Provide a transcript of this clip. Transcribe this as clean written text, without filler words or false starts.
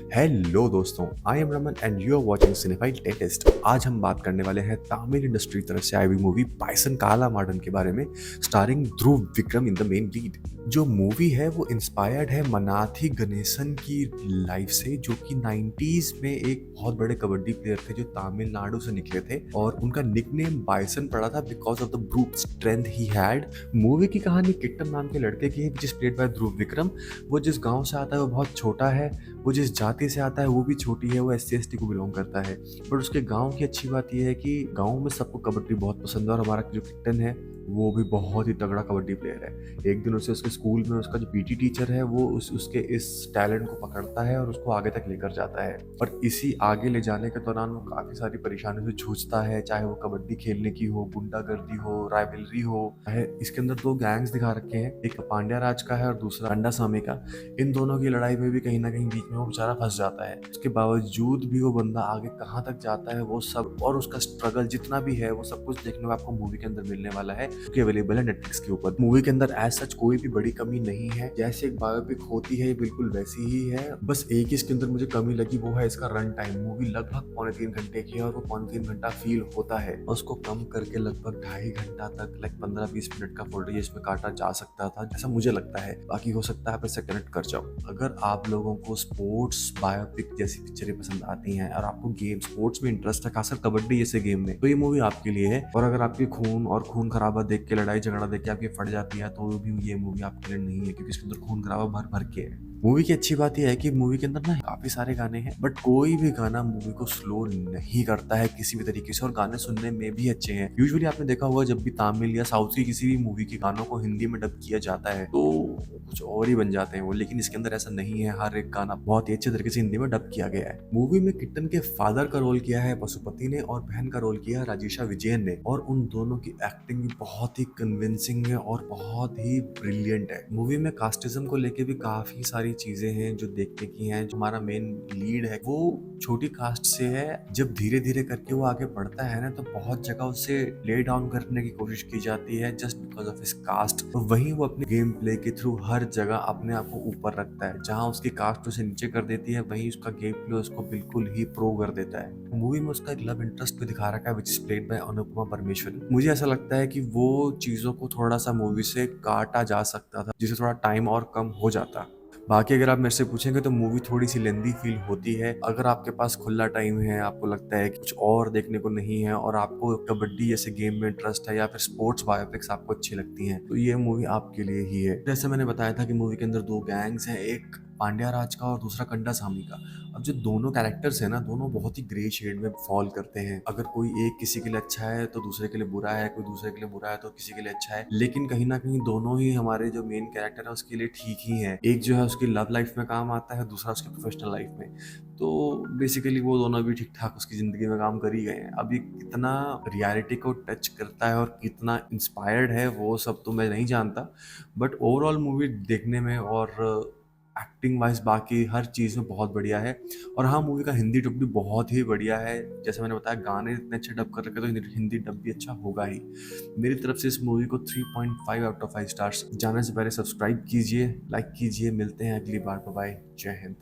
Hello दोस्तों, I am Raman and you are watching cinephile test. आज हम बात करने वाले हैं तमिल इंडस्ट्री की तरफ से आई हुई मूवी बाइसन काला मार्डन के बारे में, starring Dhruv Vikram in the main lead. जो मूवी है वो इंस्पायर्ड है मनाथी गणेशन की लाइफ से, जो कि 90s में एक बहुत बड़े कबड्डी प्लेयर थे जो तमिलनाडु से निकले थे और उनका निकनेम बाइसन पड़ा था because of the brute strength he had. Movie की कहानी किट्टन नाम के लड़के की है, जिस प्लेड बाय ध्रुव विक्रम। वो जिस गांव से आता है वो बहुत छोटा है, वो जिस जाति से आता है वो भी छोटी है, वो SC ST को बिलोंग करता है। बट उसके गांव की अच्छी बात यह है कि गांव में सबको कबड्डी बहुत पसंद है और हमारा जो कैप्टन है वो भी बहुत ही तगड़ा कबड्डी प्लेयर है। एक दिन उसे उसके स्कूल में उसका जो PT टीचर है वो उसके इस टैलेंट को पकड़ता है और उसको आगे तक लेकर जाता है। और इसी आगे ले जाने के दौरान वो काफी सारी परेशानियों से जूझता है, चाहे वो कबड्डी खेलने की हो, गुंडागर्दी हो, राइवलरी हो। चाहे इसके अंदर दो गैंग्स दिखा रखे हैं, एक पांड्या राज का है और दूसरा अंडा सामी का। इन दोनों की लड़ाई में भी कहीं ना कहीं बीच में वो बेचारा फंस जाता है। उसके बावजूद भी वो बंदा आगे कहाँ तक जाता है वो सब और उसका स्ट्रगल जितना भी है वो सब कुछ देखने को आपको मूवी के अंदर मिलने वाला है, जो अवेलेबल है नेटफ्लिक्स के ऊपर। मूवी के अंदर एज सच कोई भी बड़ी कमी नहीं है, जैसे एक बायोपिक होती है बिल्कुल वैसी ही है। बस एक ही इसके अंदर मुझे कमी लगी, वो है इसका रन टाइम। मूवी लगभग 3.25 घंटे की है और वो 3.25 घंटा फील होता है। और उसको कम करके लगभग 2.5 घंटा तक 15-20 मिनट का फुटेज इसमें काटा जा सकता था, जैसा मुझे लगता है। बाकी हो सकता है आप इससे कनेक्ट कर जाओ। अगर आप लोगों को स्पोर्ट्स बायोपिक जैसी पिक्चरें पसंद आती हैं और आपको गेम स्पोर्ट्स में इंटरेस्ट है, खासकर कबड्डी जैसे गेम में, तो ये मूवी आपके लिए है। और अगर आपकी खून और खून खराबा देख के, लड़ाई झगड़ा देख के आपकी फट जाती है, तो भी ये मूवी आपके लिए नहीं है, क्योंकि इसके अंदर खून खराबा भर भर के है। मूवी की अच्छी बात यह है कि मूवी के अंदर ना काफी सारे गाने हैं, बट कोई भी गाना मूवी को स्लो नहीं करता है किसी भी तरीके से, और गाने सुनने में भी अच्छे हैं। यूजुअली आपने देखा होगा जब भी तमिल या साउथ की किसी भी मूवी के गानों को हिंदी में डब किया जाता है तो कुछ और ही बन जाते हैं वो, लेकिन इसके अंदर ऐसा नहीं है। हर एक गाना बहुत ही अच्छे तरीके से हिंदी में डब किया गया है। मूवी में किट्टन के फादर का रोल किया है पशुपति ने और बहन का रोल किया है राजेशा विजयन ने, और उन दोनों की एक्टिंग भी बहुत ही कन्विंसिंग है और बहुत ही ब्रिलियंट है। मूवी में कास्टिज्म को लेके भी काफी सारी चीजें हैं जो देखने की हैं। जो हमारा मेन लीड है वो छोटी कास्ट से है, जब धीरे धीरे करके वो आगे बढ़ता है ना तो बहुत जगह उसे ले डाउन करने की कोशिश की जाती है just because of his cast. और वहीं वो अपने गेम प्ले के थ्रू हर जगह अपने आप को ऊपर रखता है। जहां उसकी कास्ट उसे नीचे कर देती है, वहीं उसका गेम प्ले उसको बिल्कुल ही प्रो कर देता है। मूवी में उसका एक लव इंटरेस्ट भी दिखा रखा है which is played by Anupama Parameswari. मुझे ऐसा लगता है कि वो चीजों को थोड़ा सा मूवी से काटा जा सकता था, जिसे थोड़ा टाइम और कम हो जाता। बाकी अगर आप मेरे से पूछेंगे तो मूवी थोड़ी सी लेंदी फील होती है। अगर आपके पास खुला टाइम है, आपको लगता है कि कुछ और देखने को नहीं है और आपको कबड्डी जैसे गेम में इंटरेस्ट है या फिर स्पोर्ट्स बायोपिक्स आपको अच्छी लगती हैं, तो ये मूवी आपके लिए ही है। जैसे मैंने बताया था कि मूवी के अंदर दो गैंग्स हैं, एक पांड्या राज का और दूसरा कंडा सामी का। अब जो दोनों कैरेक्टर्स हैं ना, दोनों बहुत ही ग्रे शेड में फॉल करते हैं। अगर कोई एक किसी के लिए अच्छा है तो दूसरे के लिए बुरा है, कोई दूसरे के लिए बुरा है तो किसी के लिए अच्छा है, लेकिन कहीं ना कहीं दोनों ही हमारे जो मेन कैरेक्टर है उसके लिए ठीक ही है। एक जो है उसकी लव लाइफ में काम आता है, दूसरा उसकी प्रोफेशनल लाइफ में। तो बेसिकली वो दोनों भी ठीक ठाक उसकी जिंदगी में काम कर ही गए हैं। अब ये कितना रियलिटी को टच करता है और कितना इंस्पायर्ड है वो सब तो मैं नहीं जानता, बट ओवरऑल मूवी देखने में और एक्टिंग वाइज बाकी हर चीज़ में बहुत बढ़िया है। और हाँ, मूवी का हिंदी डब भी बहुत ही बढ़िया है। जैसे मैंने बताया, गाने इतने अच्छे डब कर रखे तो हिंदी डब भी अच्छा होगा ही। मेरी तरफ से इस मूवी को 3.5 आउट ऑफ 5 स्टार्स। जाने से पहले सब्सक्राइब कीजिए, लाइक कीजिए। मिलते हैं अगली बार। बाय बाय, जय हिंद।